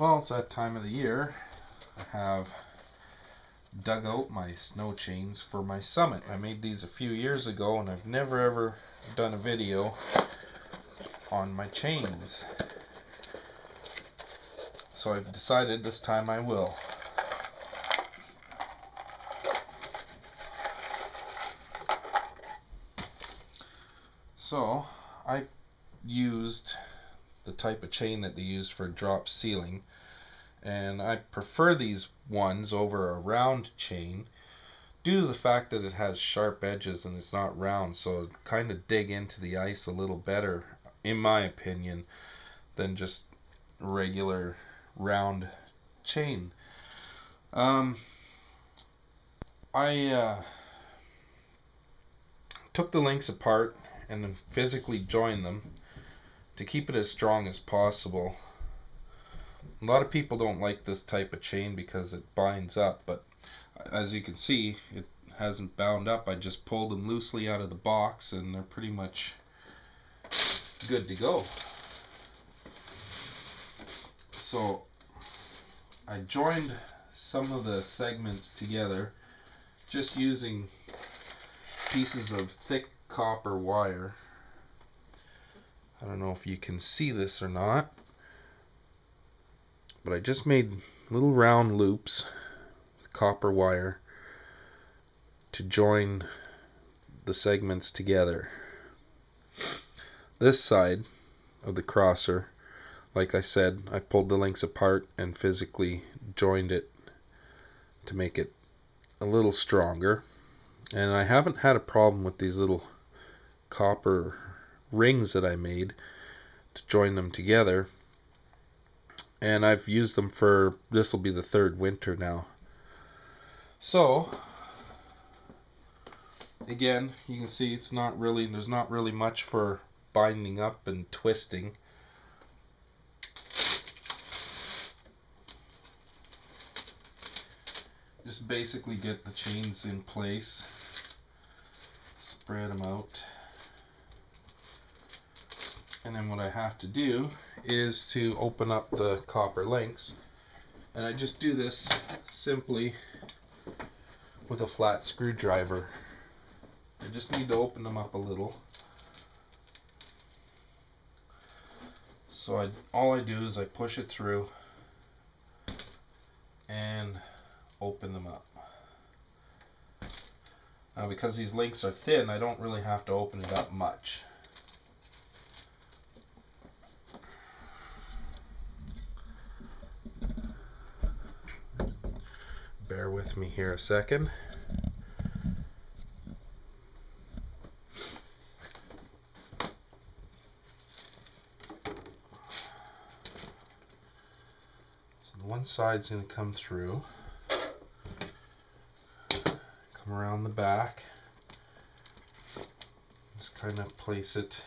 Well, it's that time of the year. I have dug out my snow chains for my summit. I made these a few years ago and I've never ever done a video on my chains. So I've decided this time I will. So I used the type of chain that they use for drop sealing, and I prefer these ones over a round chain due to the fact that it has sharp edges and it's not round, so it kind of dig into the ice a little better, in my opinion, than just regular round chain. I took the links apart and then physically joined them to keep it as strong as possible. A lot of people don't like this type of chain because it binds up, but as you can see, it hasn't bound up. I just pulled them loosely out of the box and they're pretty much good to go. So I joined some of the segments together just using pieces of thick copper wire. I don't know if you can see this or not, but I just made little round loops with copper wire to join the segments together. This side of the crosser, like I said, I pulled the links apart and physically joined it to make it a little stronger. And I haven't had a problem with these little copper rings that I made to join them together. And I've used them for, this will be the third winter now. So again, you can see there's not really much for binding up and twisting. Just basically get the chains in place, spread them out, and then what I have to do is to open up the copper links, and I just do this simply with a flat screwdriver. I just need to open them up a little. So all I do is I push it through and open them up. Now because these links are thin, I don't really have to open it up much. Bear with me here a second. So one side's going to come through, come around the back, just kind of place it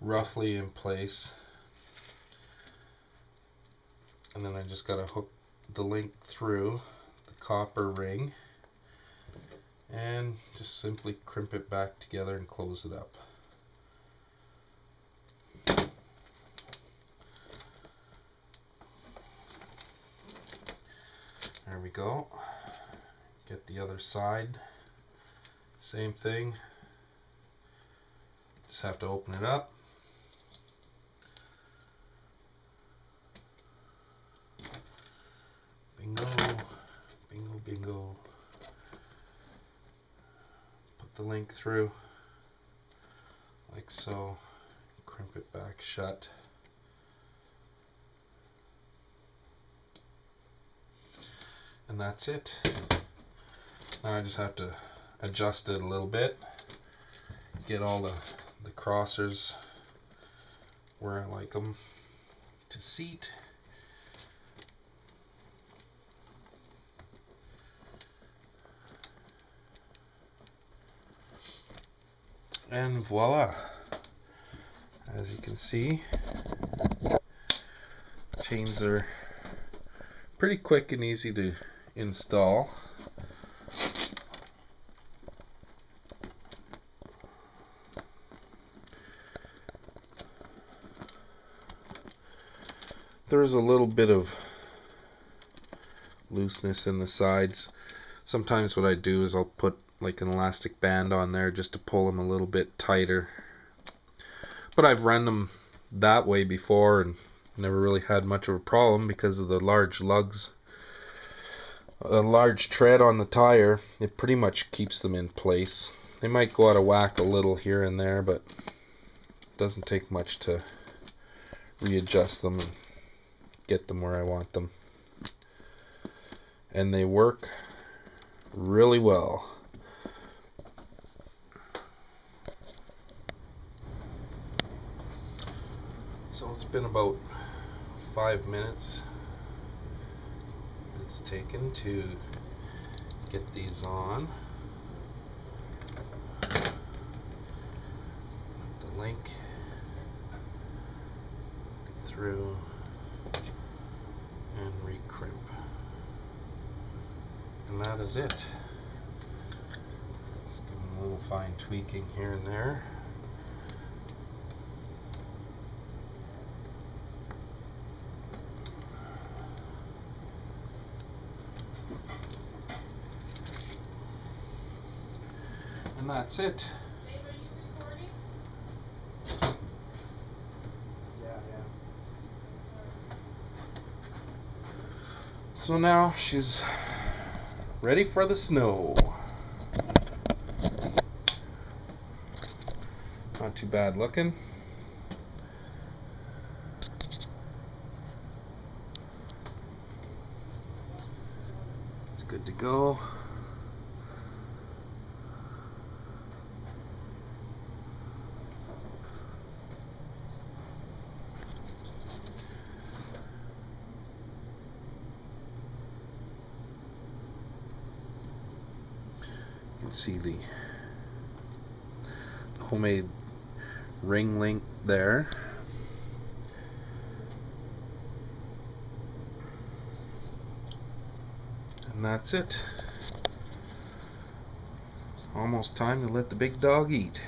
roughly in place, and then I just got to hook the link through the copper ring and just simply crimp it back together and close it up. There we go. Get the other side, same thing, just have to open it up. Bingo, bingo, bingo. Put the link through like so, crimp it back shut. And that's it. Now I just have to adjust it a little bit, get all the crossers where I like them to seat. And voila! As you can see, chains are pretty quick and easy to install. there's a little bit of looseness in the sides, sometimes what I do is I'll put like an elastic band on there just to pull them a little bit tighter. But I've run them that way before and never really had much of a problem because of the large lugs. A large tread on the tire, it pretty much keeps them in place. They might go out of whack a little here and there, but it doesn't take much to readjust them and get them where I want them. And they work really well. So it's been about 5 minutes it's taken to get these on. The link through and recrimp. And that is it. Just give them a little fine tweaking here and there. And that's it. Babe, are you recording? Yeah. So now she's ready for the snow. Not too bad looking. It's good to go. You can see the homemade ring link there. And that's it. It's almost time to let the big dog eat.